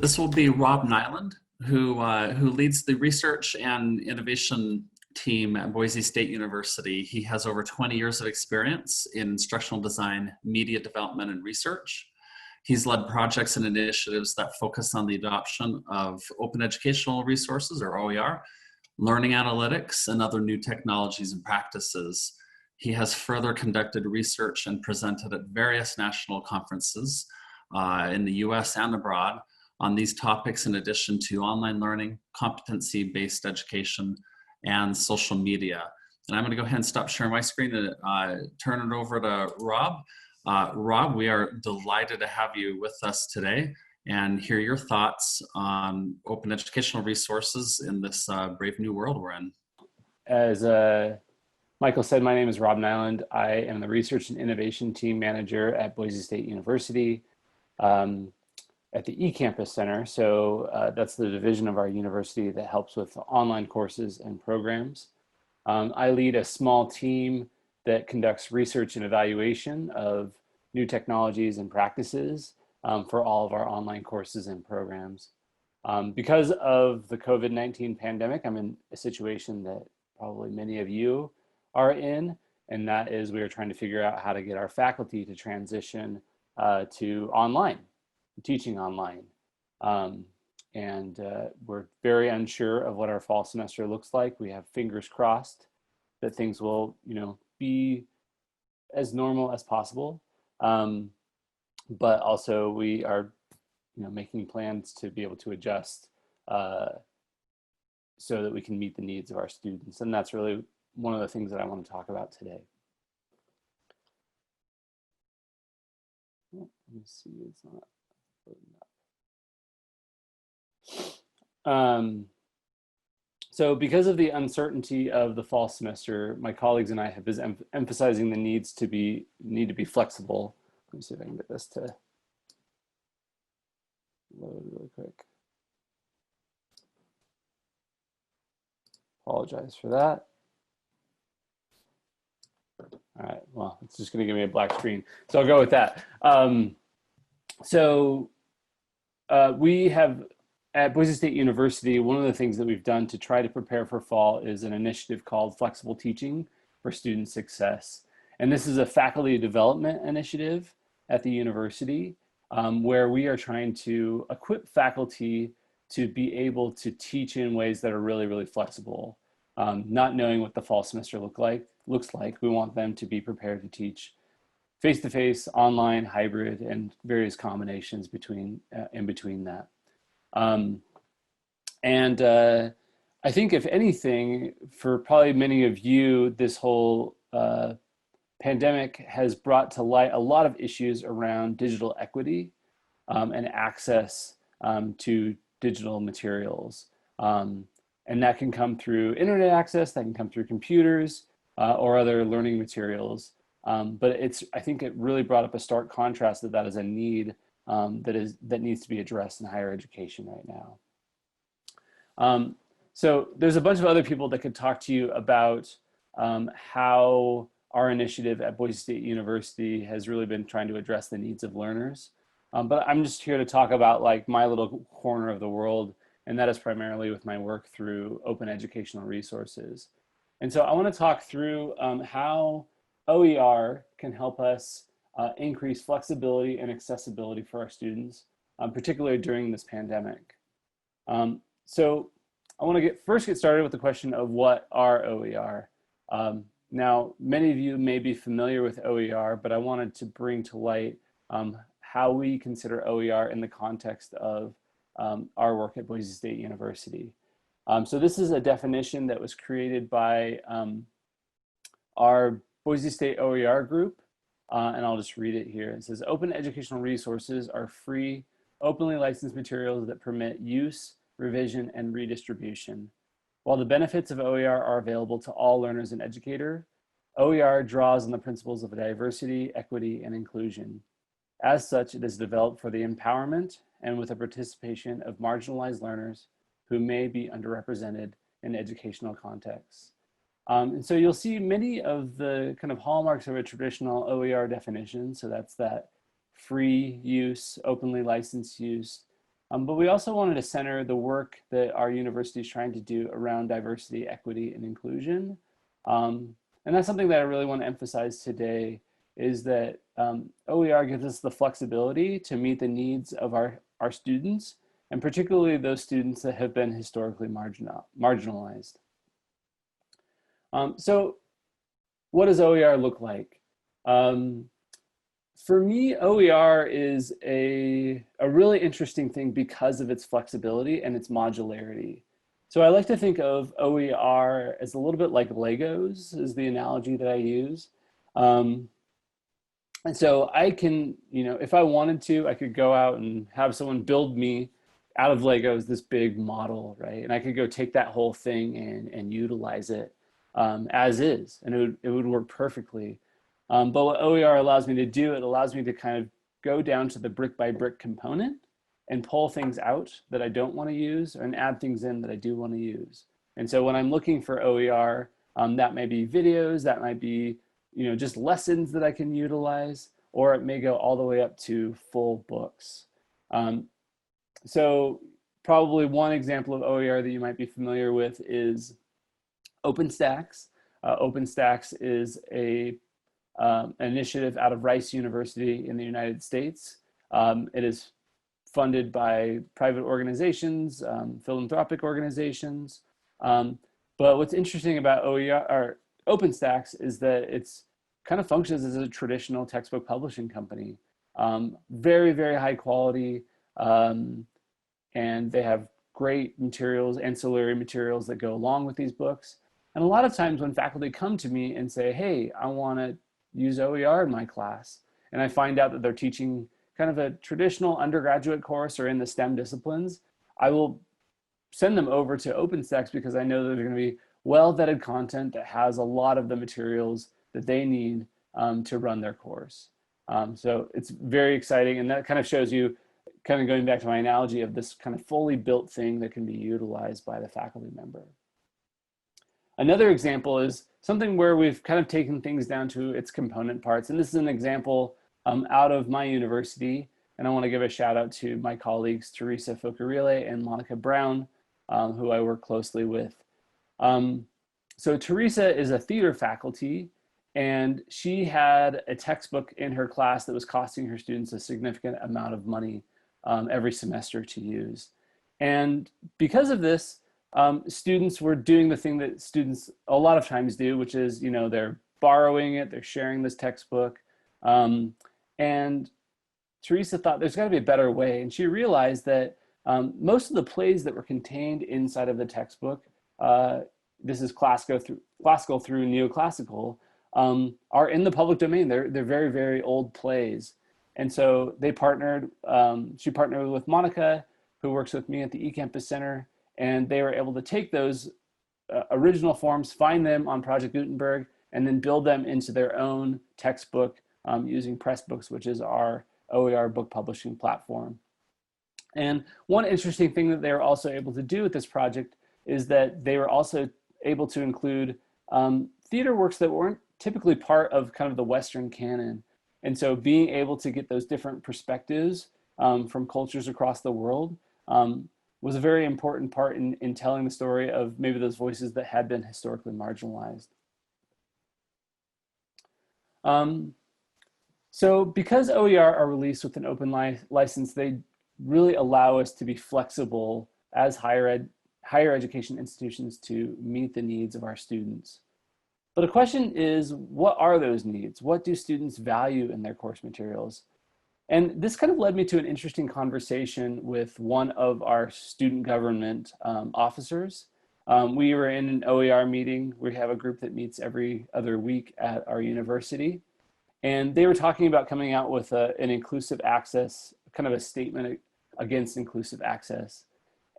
This will be Rob Nyland, who leads the research and innovation team at Boise State University. He has over 20 years of experience in instructional design, media development, and research. He's led projects and initiatives that focus on the adoption of open educational resources, or OER, learning analytics, and other new technologies and practices. He has further conducted research and presented at various national conferences in the US and abroad on these topics, in addition to online learning, competency-based education, and social media. And I'm going to go ahead and stop sharing my screen and turn it over to Rob. Rob, we are delighted to have you with us today and hear your thoughts on open educational resources in this brave new world we're in. As Michael said, my name is Rob Nyland. I am the Research and Innovation Team Manager at Boise State University at the eCampus Center. So that's the division of our university that helps with online courses and programs. I lead a small team that conducts research and evaluation of new technologies and practices for all of our online courses and programs. Because of the COVID-19 pandemic, I'm in a situation that probably many of you are in, and that is we are trying to figure out how to get our faculty to transition to online, teaching online. We're very unsure of what our fall semester looks like. We have fingers crossed that things will, be as normal as possible. But also we are, making plans to be able to adjust so that we can meet the needs of our students. And that's really one of the things that I want to talk about today. Let me see, it's not loading up. So because of the uncertainty of the fall semester, my colleagues and I have been emphasizing the need to be flexible. Let me see if I can get this to load really quick. Apologize for that. All right, well, it's just going to give me a black screen, so I'll go with that. We have, at Boise State University, one of the things that we've done to try to prepare for fall is an initiative called Flexible Teaching for Student Success. And this is a faculty development initiative at the university where we are trying to equip faculty to be able to teach in ways that are really, really flexible. Not knowing what the fall semester looks like, we want them to be prepared to teach face-to-face, online, hybrid, and various combinations in between that. I think if anything, for probably many of you, this whole pandemic has brought to light a lot of issues around digital equity and access to digital materials. And that can come through internet access, that can come through computers or other learning materials. But I think it really brought up a stark contrast that is a need that needs to be addressed in higher education right now. So there's a bunch of other people that could talk to you about how our initiative at Boise State University has really been trying to address the needs of learners. But I'm just here to talk about like my little corner of the world, and that is primarily with my work through open educational resources. And so I want to talk through how OER can help us increase flexibility and accessibility for our students, particularly during this pandemic. So I want to first get started with the question of what are OER. Now, many of you may be familiar with OER, but I wanted to bring to light how we consider OER in the context of our work at Boise State University. So this is a definition that was created by our Boise State OER group, and I'll just read it here. It says, open educational resources are free, openly licensed materials that permit use, revision, and redistribution. While the benefits of OER are available to all learners and educators, OER draws on the principles of diversity, equity, and inclusion. As such, it is developed for the empowerment and with the participation of marginalized learners who may be underrepresented in educational contexts. And so you'll see many of the kind of hallmarks of a traditional OER definition. So that's that free use, openly licensed use, But we also wanted to center the work that our university is trying to do around diversity, equity, and inclusion. And that's something that I really want to emphasize today, is that OER gives us the flexibility to meet the needs of our students, and particularly those students that have been historically marginalized. So what does OER look like? For me, OER is a really interesting thing because of its flexibility and its modularity. So I like to think of OER as a little bit like Legos, is the analogy that I use. And so I can, if I wanted to, I could go out and have someone build me out of Legos this big model, right? And I could go take that whole thing and utilize it as is, and it would work perfectly. But what OER allows me to do, it allows me to kind of go down to the brick by brick component and pull things out that I don't want to use and add things in that I do want to use. And so when I'm looking for OER, that may be videos, that might be just lessons that I can utilize, or it may go all the way up to full books. So probably one example of OER that you might be familiar with is OpenStax. OpenStax is an initiative out of Rice University in the United States. It is funded by private organizations, philanthropic organizations. But what's interesting about OER or OpenStax is that it's kind of functions as a traditional textbook publishing company. Very, very high quality, and they have great materials, ancillary materials that go along with these books. And a lot of times when faculty come to me and say, hey, I want to use OER in my class, and I find out that they're teaching kind of a traditional undergraduate course or in the STEM disciplines, I will send them over to OpenStax because I know that they're going to be well-vetted content that has a lot of the materials that they need to run their course. So it's very exciting, and that kind of shows you, kind of going back to my analogy of this kind of fully built thing that can be utilized by the faculty member. Another example is something where we've kind of taken things down to its component parts. And this is an example out of my university. And I want to give a shout out to my colleagues, Teresa Focarile and Monica Brown, who I work closely with. So Teresa is a theater faculty, and she had a textbook in her class that was costing her students a significant amount of money every semester to use. And because of this, students were doing the thing that students a lot of times do, which is, they're borrowing it, they're sharing this textbook. And Teresa thought there's got to be a better way. And she realized that most of the plays that were contained inside of the textbook, this is classical through neoclassical, are in the public domain. They're very, very old plays. And so they partnered, she partnered with Monica, who works with me at the eCampus Center, and they were able to take those original forms, find them on Project Gutenberg, and then build them into their own textbook using Pressbooks, which is our OER book publishing platform. And one interesting thing that they were also able to do with this project is that they were also able to include theater works that weren't typically part of kind of the Western canon. And so being able to get those different perspectives from cultures across the world was a very important part in telling the story of maybe those voices that had been historically marginalized. So because OER are released with an open license, they really allow us to be flexible as higher education institutions to meet the needs of our students. But the question is, what are those needs? What do students value in their course materials? And this kind of led me to an interesting conversation with one of our student government officers. We were in an OER meeting. We have a group that meets every other week at our university. And they were talking about coming out with an inclusive access, kind of a statement against inclusive access.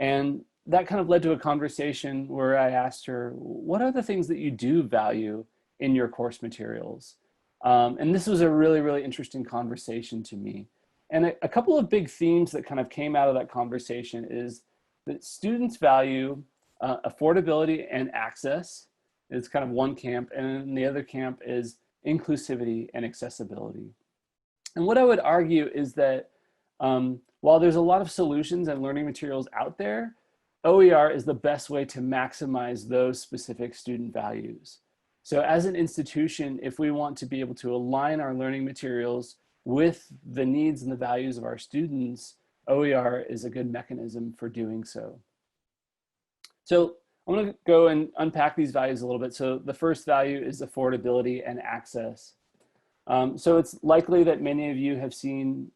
And that kind of led to a conversation where I asked her, what are the things that you do value in your course materials? And this was a really, really interesting conversation to me. And a couple of big themes that kind of came out of that conversation is that students value affordability and access is kind of one camp, and the other camp is inclusivity and accessibility. And what I would argue is that While there's a lot of solutions and learning materials out there, OER is the best way to maximize those specific student values. So as an institution, if we want to be able to align our learning materials with the needs and the values of our students, OER is a good mechanism for doing so. So I'm going to go and unpack these values a little bit. So the first value is affordability and access. So it's likely that many of you have seen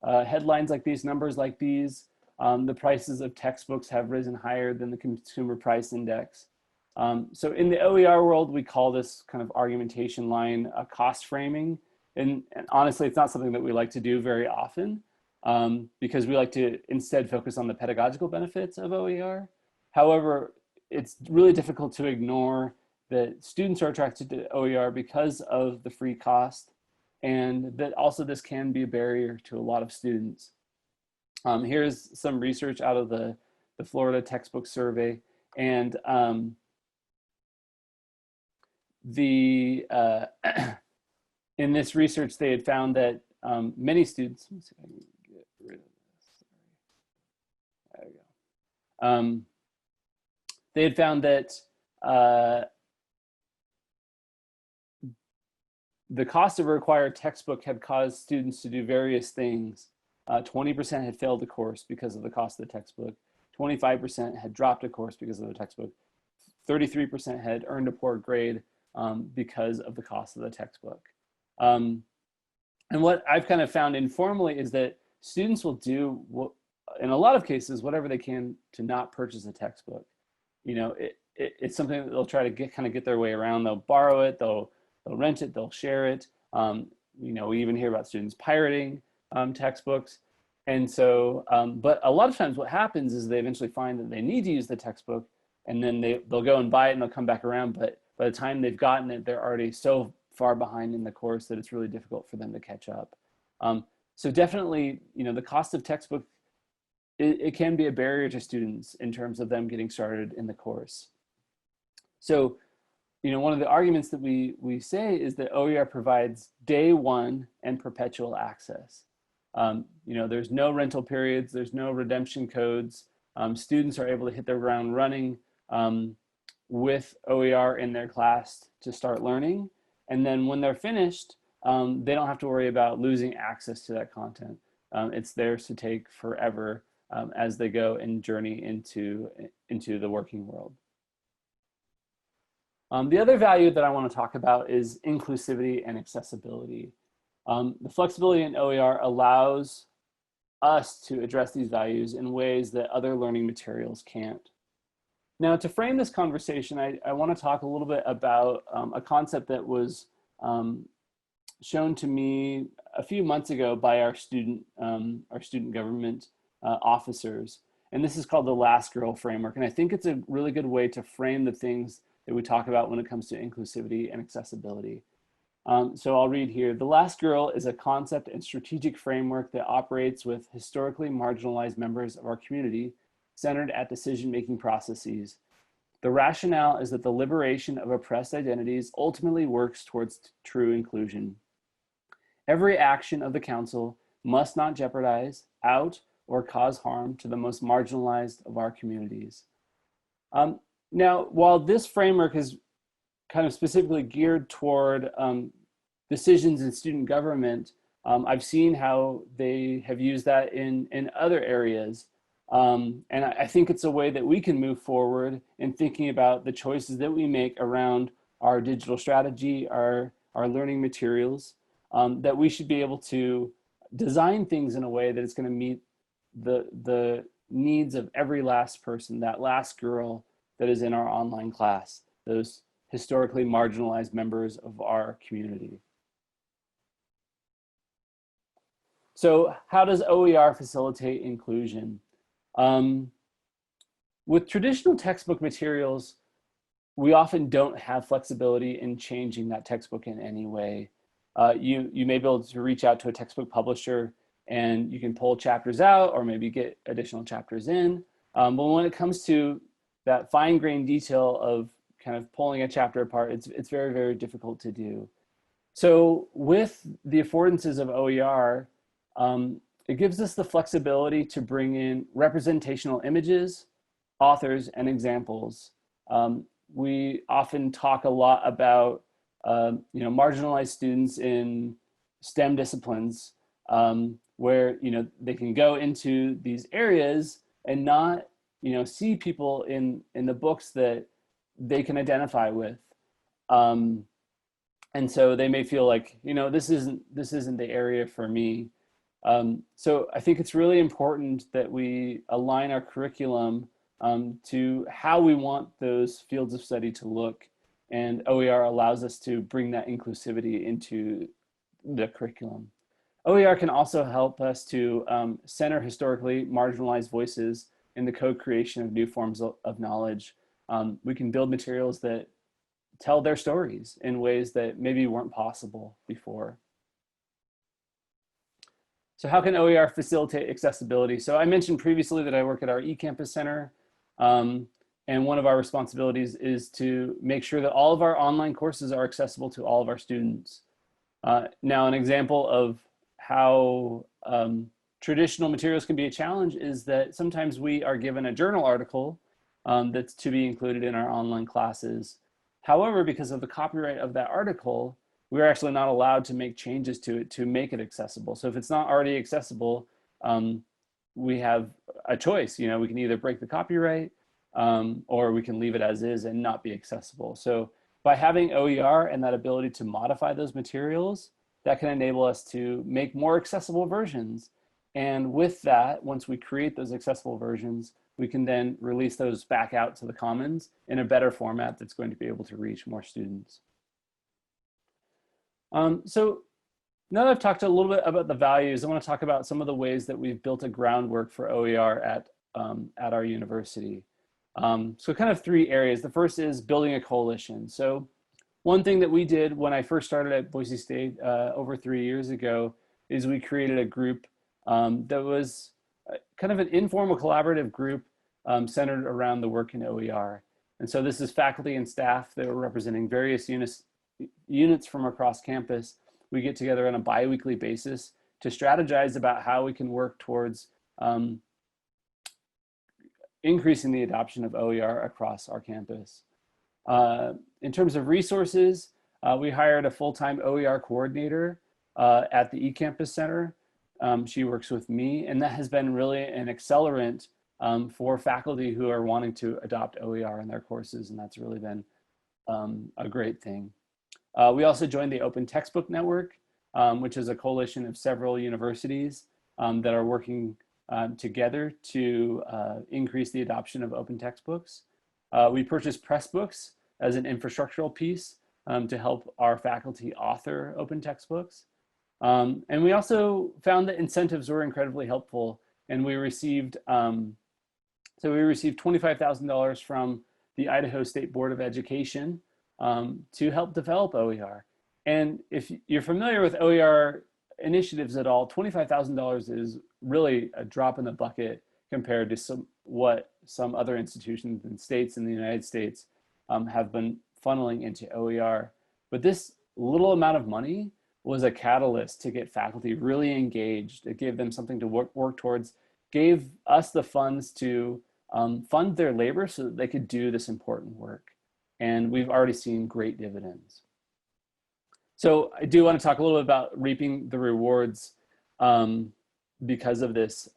headlines like these, numbers like these. The prices of textbooks have risen higher than the consumer price index. So in the OER world, we call this kind of argumentation line cost framing. And honestly, it's not something that we like to do very often because we like to instead focus on the pedagogical benefits of OER. However, it's really difficult to ignore that students are attracted to OER because of the free cost, and that also this can be a barrier to a lot of students. Here's some research out of the Florida textbook survey, and in this research, they had found that many students, let me see if I can get rid of this. Sorry. There we go. They had found that the cost of a required textbook had caused students to do various things. 20% had failed the course because of the cost of the textbook. 25% had dropped a course because of the textbook. 33% had earned a poor grade because of the cost of the textbook. And what I've kind of found informally is that students will do, in a lot of cases, whatever they can to not purchase a textbook. You know, it's something that they'll try to get their way around. They'll borrow it, they'll rent it, they'll share it. You know, we even hear about students pirating textbooks. And so, but a lot of times what happens is they eventually find that they need to use the textbook, and then they'll go and buy it and they'll come back around. But by the time they've gotten it, they're already so far behind in the course that it's really difficult for them to catch up. So definitely, you know, the cost of textbook, it can be a barrier to students in terms of them getting started in the course. So, you know, one of the arguments that we say is that OER provides day one and perpetual access. You know, there's no rental periods, there's no redemption codes. Students are able to hit their ground running with OER in their class to start learning. And then when they're finished, they don't have to worry about losing access to that content. It's theirs to take forever as they go and journey into the working world. The other value that I want to talk about is inclusivity and accessibility. The flexibility in OER allows us to address these values in ways that other learning materials can't. Now, to frame this conversation, I want to talk a little bit about a concept that was shown to me a few months ago by our student government officers. And this is called the Last Girl framework. And I think it's a really good way to frame the things that we talk about when it comes to inclusivity and accessibility. So I'll read here. The Last Girl is a concept and strategic framework that operates with historically marginalized members of our community centered at decision-making processes. The rationale is that the liberation of oppressed identities ultimately works towards true inclusion. Every action of the council must not jeopardize, out, or cause harm to the most marginalized of our communities. Now, while this framework is kind of specifically geared toward decisions in student government, I've seen how they have used that in other areas. And I think it's a way that we can move forward in thinking about the choices that we make around our digital strategy, our learning materials, that we should be able to design things in a way that it's going to meet the needs of every last person, that last girl that is in our online class, those historically marginalized members of our community. So how does OER facilitate inclusion? With traditional textbook materials, we often don't have flexibility in changing that textbook in any way. You may be able to reach out to a textbook publisher and you can pull chapters out or maybe get additional chapters in. But when it comes to that fine-grained detail of kind of pulling a chapter apart, it's very, very difficult to do. So with the affordances of OER, It gives us the flexibility to bring in representational images, authors, and examples. We often talk a lot about marginalized students in STEM disciplines, where they can go into these areas and not see people in the books that they can identify with, and so they may feel like this isn't the area for me. So I think it's really important that we align our curriculum to how we want those fields of study to look, and OER allows us to bring that inclusivity into the curriculum. OER can also help us to center historically marginalized voices in the co-creation of new forms of knowledge. We can build materials that tell their stories in ways that maybe weren't possible before. So how can OER facilitate accessibility? So I mentioned previously that I work at our eCampus Center, and one of our responsibilities is to make sure that all of our online courses are accessible to all of our students. Now, an example of how traditional materials can be a challenge is that sometimes we are given a journal article that's to be included in our online classes. However, because of the copyright of that article, we're actually not allowed to make changes to it to make it accessible. So if it's not already accessible, we have a choice. We can either break the copyright or we can leave it as is and not be accessible. So by having OER and that ability to modify those materials, that can enable us to make more accessible versions. And with that, once we create those accessible versions, we can then release those back out to the commons in a better format that's going to be able to reach more students. So now that I've talked a little bit about the values, I want to talk about some of the ways that we've built a groundwork for OER at our university. So kind of three areas. The first is building a coalition. So one thing that we did when I first started at Boise State over 3 years ago is we created a group that was kind of an informal collaborative group centered around the work in OER. And so this is faculty and staff that are representing various units from across campus. We get together on a bi-weekly basis to strategize about how we can work towards increasing the adoption of OER across our campus. In terms of resources, we hired a full-time OER coordinator at the eCampus Center. She works with me, and that has been really an accelerant for faculty who are wanting to adopt OER in their courses, and that's really been a great thing. We also joined the Open Textbook Network, which is a coalition of several universities that are working together to increase the adoption of open textbooks. We purchased Pressbooks as an infrastructural piece to help our faculty author open textbooks. And we also found that incentives were incredibly helpful, and we received $25,000 from the Idaho State Board of Education to help develop OER. And if you're familiar with OER initiatives at all, $25,000 is really a drop in the bucket compared to what some other institutions and states in the United States have been funneling into OER. But this little amount of money was a catalyst to get faculty really engaged. It gave them something to work towards, gave us the funds to fund their labor so that they could do this important work. And we've already seen great dividends. So I do want to talk a little bit about reaping the rewards because of this.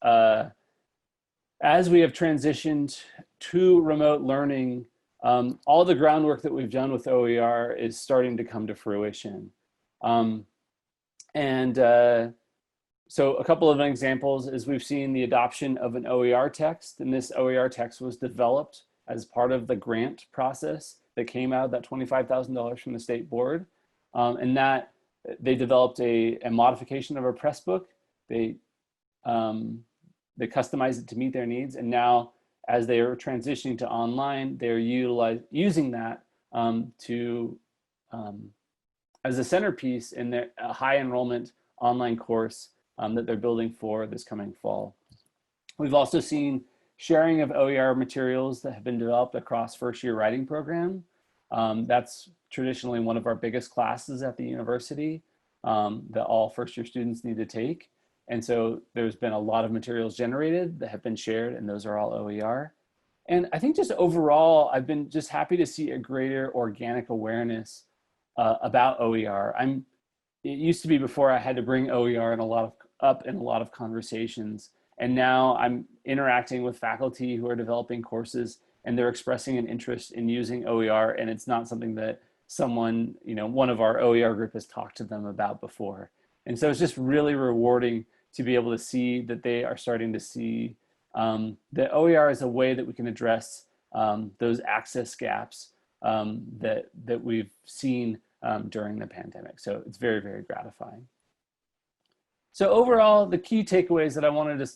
As we have transitioned to remote learning, all the groundwork that we've done with OER is starting to come to fruition. So a couple of examples is we've seen the adoption of an OER text, and this OER text was developed as part of the grant process that came out of that $25,000 from the state board. And that they developed a modification of our press book. They customized it to meet their needs. And now as they are transitioning to online, they're using that as a centerpiece in their high enrollment online course that they're building for this coming fall. We've also seen sharing of OER materials that have been developed across first-year writing program. That's traditionally one of our biggest classes at the university that all first-year students need to take. And so there's been a lot of materials generated that have been shared, and those are all OER. And I think just overall, I've been just happy to see a greater organic awareness about OER. It used to be before I had to bring OER up in a lot of conversations. And now I'm interacting with faculty who are developing courses, and they're expressing an interest in using OER. And it's not something that someone, one of our OER group has talked to them about before. And so it's just really rewarding to be able to see that they are starting to see that OER is a way that we can address those access gaps that we've seen during the pandemic. So it's very, very gratifying. So overall, the key takeaways that I wanted to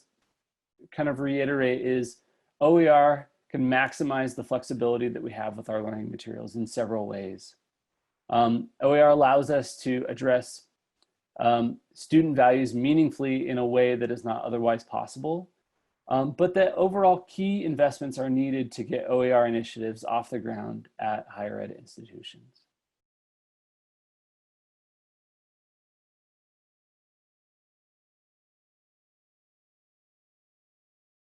kind of reiterate is OER can maximize the flexibility that we have with our learning materials in several ways. OER allows us to address student values meaningfully in a way that is not otherwise possible. But that overall key investments are needed to get OER initiatives off the ground at higher ed institutions.